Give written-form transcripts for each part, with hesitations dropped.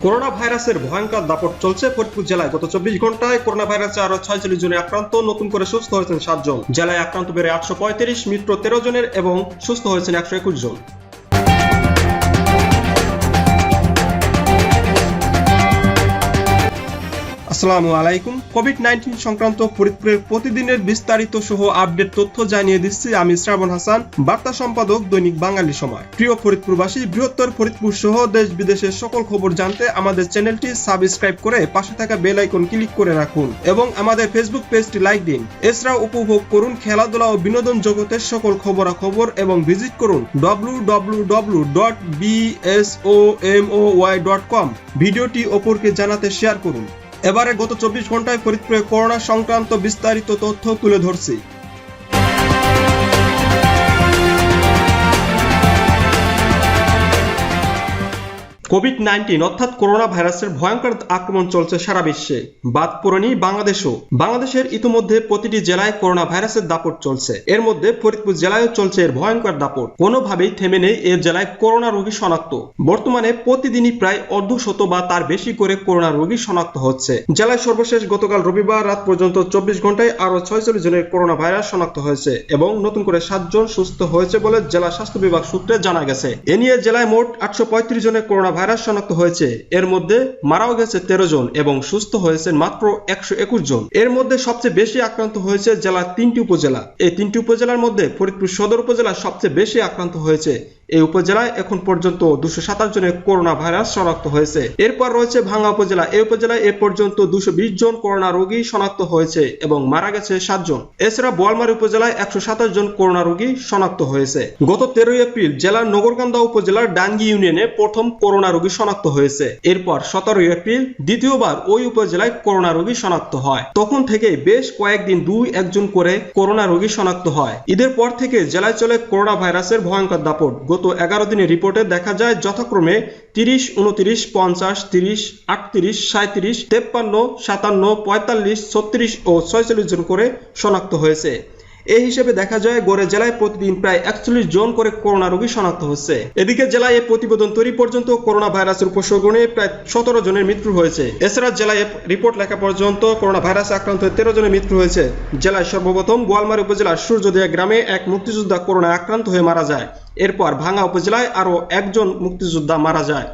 Corona ভাইরাসের ভয়ঙ্কর দাপট চলছে ফরিদপুর জেলায়। গত 24 ঘন্টায় করোনা ভাইরাসে আরো 46 জনে আক্রান্ত, নতুন করে সুস্থ হয়েছেন 7 জন। জেলায় আক্রান্ত বেড়ে 835, মৃত্যু 13 জনের এবং সুস্থ হয়েছেন 121 জন। আসসালামু আলাইকুম। কোভিড-19 সংক্রান্ত ফরিদপুরের প্রতিদিনের বিস্তারিত সহ আপডেট তথ্য জানিয়ে দিচ্ছি আমি শ্রাবণ হাসান, বার্তা সম্পাদক দৈনিক বাঙালি সময়। প্রিয় ফরিদপুরবাসী, বৃহত্তর ফরিদপুর সহ দেশ বিদেশের সকল খবর জানতে আমাদের চ্যানেলটি সাবস্ক্রাইব করে পাশে থাকা বেল আইকন ক্লিক করে রাখুন এবং আমাদের ফেসবুক পেজটি লাইক দিন। এছাড়াও উপভোগ করুন খেলাধুলা ও বিনোদন জগতের সকল খবরাখবর এবং ভিজিট করুন www.bsomoy.com। ভিডিওটি অপরকে জানাতে শেয়ার করুন। এবারে গত 24 ঘন্টায় ফরিদপুরে করোনা সংক্রান্ত বিস্তারিত তথ্য তুলে ধরছি। কোভিড-19 অর্থাৎ করোনা ভাইরাসের ভয়ঙ্কর আক্রমণ চলছে সারা বিশ্বে, বাদ পড়েনি বাংলাদেশও। বাংলাদেশের ইতিমধ্যে প্রতিটি জেলায় করোনা ভাইরাসের দাপট চলছে। এর মধ্যে ফরিদপুর জেলায়ও চলছে এর ভয়ঙ্কর দাপট। কোনোভাবেই থেমে নেই এর জেলায় করোনা রোগী শনাক্ত। বর্তমানে প্রতিদিনই প্রায় অর্ধশত বা তার বেশি করে করোনা রোগী শনাক্ত হচ্ছে। জেলায় সর্বশেষ গতকাল রবিবার রাত পর্যন্ত 24 ঘন্টায় আরো 46 জনের করোনা ভাইরাস শনাক্ত হয়েছে এবং নতুন করে 7 জন সুস্থ হয়েছে বলে জেলা স্বাস্থ্য বিভাগ সূত্রে জানা গেছে। এ নিয়ে জেলায় মোট 835 জনের করোনা ভাইরাস শনাক্ত হয়েছে। এর মধ্যে মারাও গেছে 13 জন এবং সুস্থ হয়েছেন মাত্র 121 জন। এর মধ্যে সবচেয়ে বেশি আক্রান্ত হয়েছে জেলার 3টি উপজেলা। এই 3টি উপজেলার মধ্যে ফরিদপুর সদর উপজেলা সবচেয়ে বেশি আক্রান্ত হয়েছে। এই উপজেলায় এখন পর্যন্ত 227 জনের করোনা ভাইরাস শনাক্ত হয়েছে। এরপর রয়েছে ভাঙ্গা উপজেলা। এই উপজেলায় এ পর্যন্ত 220 জন করোনা রোগী শনাক্ত হয়েছে এবং মারা গেছে 7 জন। এছাড়া বোয়ালমারী উপজেলায় 127 জন করোনা রোগী শনাক্ত হয়েছে। গত 13 এপ্রিল জেলার নগরকান্দা উপজেলার ডাঙ্গি ইউনিয়নে প্রথম করোনা রোগী শনাক্ত হয়েছে। এরপর 17 এপ্রিল দ্বিতীয়বার ওই উপজেলায় করোনা রোগী শনাক্ত হয়। তখন থেকে বেশ কয়েকদিন 2-1 করে করোনা রোগী শনাক্ত হয়। ঈদের পর থেকে জেলায় চলে করোনা ভাইরাসের ভয়ঙ্কর দাপট। গত 11 দিনের রিপোর্টে দেখা যায় যথাক্রমে 30, 29, 50, 30, 38, 37, 53, 57, 45, 36 ও 46 জন করে শনাক্ত হয়েছে। এই হিসেবে দেখা যায় গড়ে জেলায় প্রতিদিন প্রায় 41 জন করে করোনা রোগী শনাক্ত হচ্ছে। এদিকে জেলায় এই প্রতিবেদন তৈরি পর্যন্ত করোনা ভাইরাসের উপসর্গ নিয়ে প্রায় 17 জনের মৃত্যু হয়েছে। এছাড়া জেলায় রিপোর্ট লেখা পর্যন্ত করোনা ভাইরাসে আক্রান্ত হয়ে 13 জনের মৃত্যু হয়েছে। জেলায় সর্বপ্রথম বোয়ালমারী উপজেলার সূর্যদিয়া গ্রামে এক মুক্তিযোদ্ধা করোনায় আক্রান্ত হয়ে মারা যায়। এরপর ভাঙ্গা উপজেলায় আরও 1 জন মুক্তিযোদ্ধা মারা যায়।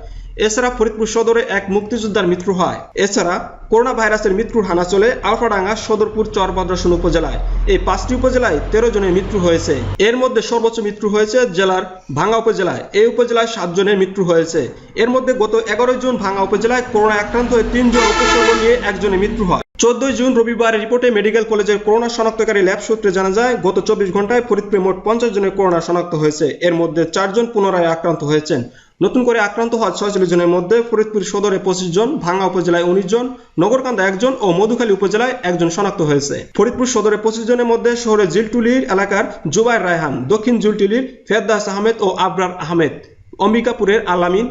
এছাড়া ফরিদপুর সদরে এক মুক্তিযোদ্ধার মৃত্যু হয়। এছাড়া করোনা ভাইরাসের মৃত্যুর হানা চলে আলফাডাঙ্গা, সদরপুর, চরভদ্রাসন উপজেলায়। এই 5টি উপজেলায় 13 জনের মৃত্যু হয়েছে। এর মধ্যে সর্বোচ্চ মৃত্যু হয়েছে জেলার ভাঙ্গা উপজেলায়। এই উপজেলায় 7 জনের মৃত্যু হয়েছে। এর মধ্যে গত 11 জুন ভাঙ্গা উপজেলায় করোনা আক্রান্ত হয়ে 3 জন উপসর্গ নিয়ে 1 জনের মৃত্যু হয়। 14 জুন রবিবার রিপোর্টে মেডিকেল কলেজের করোনা শনাক্তকারী ল্যাব সূত্রে জানা যায় গত 24 ঘন্টায় ফরিদপুরে মোট 50 জনের করোনা শনাক্ত হয়েছে। এর মধ্যে 4 জন পুনরায় আক্রান্ত হয়েছেন। নতুন করে আক্রান্ত হওয়া 46 জনের মধ্যে ফরিদপুর সদরে 25 জন, ভাঙ্গা উপজেলায় 19 জন, নগরকান্দা 1 জন ও মধুখালী উপজেলায় 1 জন শনাক্ত হয়েছে। ফরিদপুর সদরে 25 জনের মধ্যে শহরের জিলটুলির এলাকার জুবাইর রায়হান, দক্ষিণ জিলটুলির ফেরদাস আহমেদ ও আবরার আহমেদ, অম্বিকাপুরের আলামিন,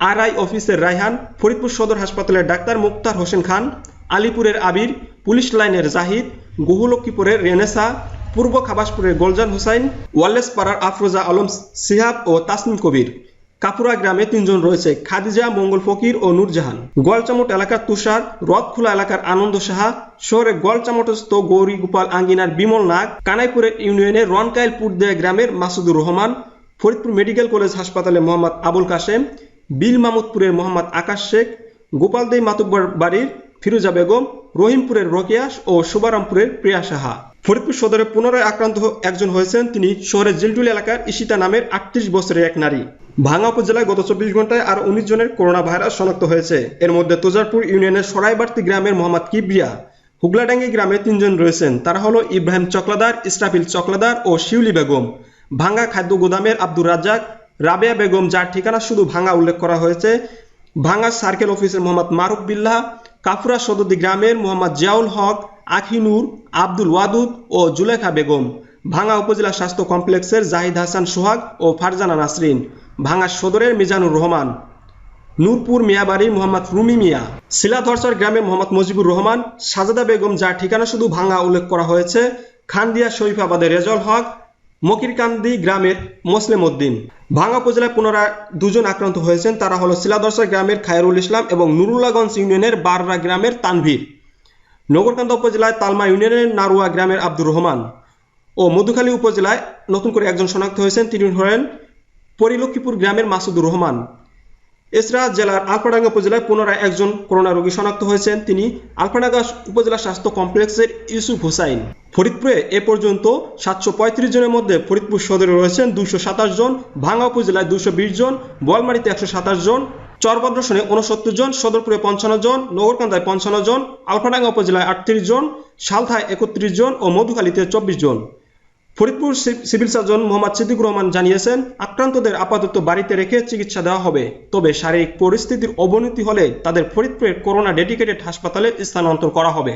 আরআই অফিসের রায়হান, ফরিদপুর সদর হাসপাতালের ডাক্তার মুক্তার হোসেন খান, আলিপুরের আবির, পুলিশ লাইনের জাহিদ, গুহুলক্ষ্মীপুরের রেনেসা, পূর্ব খাবাসপুরের গোলজান হোসাইন, ওয়াল্লেসপাড়ার আফরোজা আলম সিহাব ও তাসনিম কবির। কাপুরা গ্রামে 3 জন রয়েছে, খাদিজা, মঙ্গল ফকির ও নূরজাহান। গোয়ালচামট এলাকার তুষার, রথখোলা এলাকার আনন্দ সাহা, শহরের গোয়ালচামটস্থ গৌরী গোপাল আঙ্গিনার বিমল নাগ, কানাইপুরের ইউনিয়নের রনকাইল পুরদেয়া গ্রামের মাসুদুর রহমান, ফরিদপুর মেডিকেল কলেজ হাসপাতালে মোহাম্মদ আবুল কাশেম, বিল মামুদপুরের মোহাম্মদ আকাশ শেখ, গোপালদেই মাতুব্বর বাড়ির ফিরোজা বেগম, রহিমপুরের রোকেয়াস ও শুভারামপুরের প্রিয়া সাহা। ফরিদপুর সদরে পুনরায় আক্রান্ত 1 জন হয়েছেন, তিনি শহরের জিলটুলি এলাকার ইশিতা নামের 38 বছরের এক নারী। ভাঙ্গা উপজেলায় গত 24 ঘন্টায় আর 19 জনের করোনা ভাইরাস শনাক্ত হয়েছে। এর মধ্যে তুজারপুর ইউনিয়নের সরাইবাড়তি গ্রামের মোহাম্মদ কিবরিয়া, হুগলাডাঙ্গি গ্রামে 3 জন রয়েছেন, তারা হলো ইব্রাহিম চকলাদার, ইসরাফিল চকলাদার ও শিউলি বেগম। ভাঙ্গা খাদ্য গোদামের আব্দুর রাজ্জাক, রাবেয়া বেগম, যার ঠিকানা শুধু ভাঙ্গা উল্লেখ করা হয়েছে, ভাঙ্গা সার্কেল অফিসের মোহাম্মদ মারুফ বিল্লাহ, কাফুরা সদরদি গ্রামের মোহাম্মদ জিয়াউল হক, আখিনুর, আব্দুল ওয়াদুদ ও জুলেখা বেগম, ভাঙ্গা উপজেলা স্বাস্থ্য কমপ্লেক্সের জাহিদ হাসান সোহাগ ও ফারজানা নাসরিন, ভাঙ্গা সদরের মিজানুর রহমান, নূরপুর মিয়াবাড়ির মোহাম্মদ রুমি মিয়া, শিলাধরসর গ্রামের মোহাম্মদ মুজিবুর রহমান, সাজাদা বেগম, যার ঠিকানা শুধু ভাঙ্গা উল্লেখ করা হয়েছে, খানদিয়া শরীফাবাদের রেজল হক, মকিরকান্দি গ্রামের মোসলেম উদ্দিন। ভাঙ্গা উপজেলায় পুনরায় 2 জন আক্রান্ত হয়েছেন, তারা হলো শিলাদর্শা গ্রামের খায়রুল ইসলাম এবং নুরুল্লাহগঞ্জ ইউনিয়নের বাররা গ্রামের তানভীর। নগরকান্দা উপজেলায় তালমা ইউনিয়নের নারুয়া গ্রামের আব্দুর রহমান ও মধুখালী উপজেলায় নতুন করে একজন শনাক্ত হয়েছেন, তিনি হলেন পরিলক্ষীপুর গ্রামের মাসুদুর রহমান। এছাড়া জেলার আলফাডাঙ্গা উপজেলায় পুনরায় একজন করোনা রোগী শনাক্ত হয়েছেন, তিনি আলফাডাঙ্গা উপজেলা স্বাস্থ্য কমপ্লেক্সের ইউসুফ হুসাইন। ফরিদপুরে এ পর্যন্ত 735 জনের মধ্যে ফরিদপুর সদরে রয়েছেন 227 জন, ভাঙ্গা উপজেলায় 220 জন, বোয়ালমারীতে 127 জন, চরভদ্রসনে 69 জন, সদরপুরে 55 জন, নগরকান্দায় 55 জন, আলফাডাঙ্গা উপজেলায় 38 জন, সালথায় 31 জন ও মধুখালীতে 24 জন। ফরিদপুর সিভিল সার্জন মোহাম্মদ সিদ্দিকুর রহমান জানিয়েছেন, আক্রান্তদের আপাতত বাড়িতে রেখে চিকিৎসা দেওয়া হবে, তবে শারীরিক পরিস্থিতির অবনতি হলে তাদের ফরিদপুরের করোনা ডেডিকেটেড হাসপাতালে স্থানান্তর করা হবে।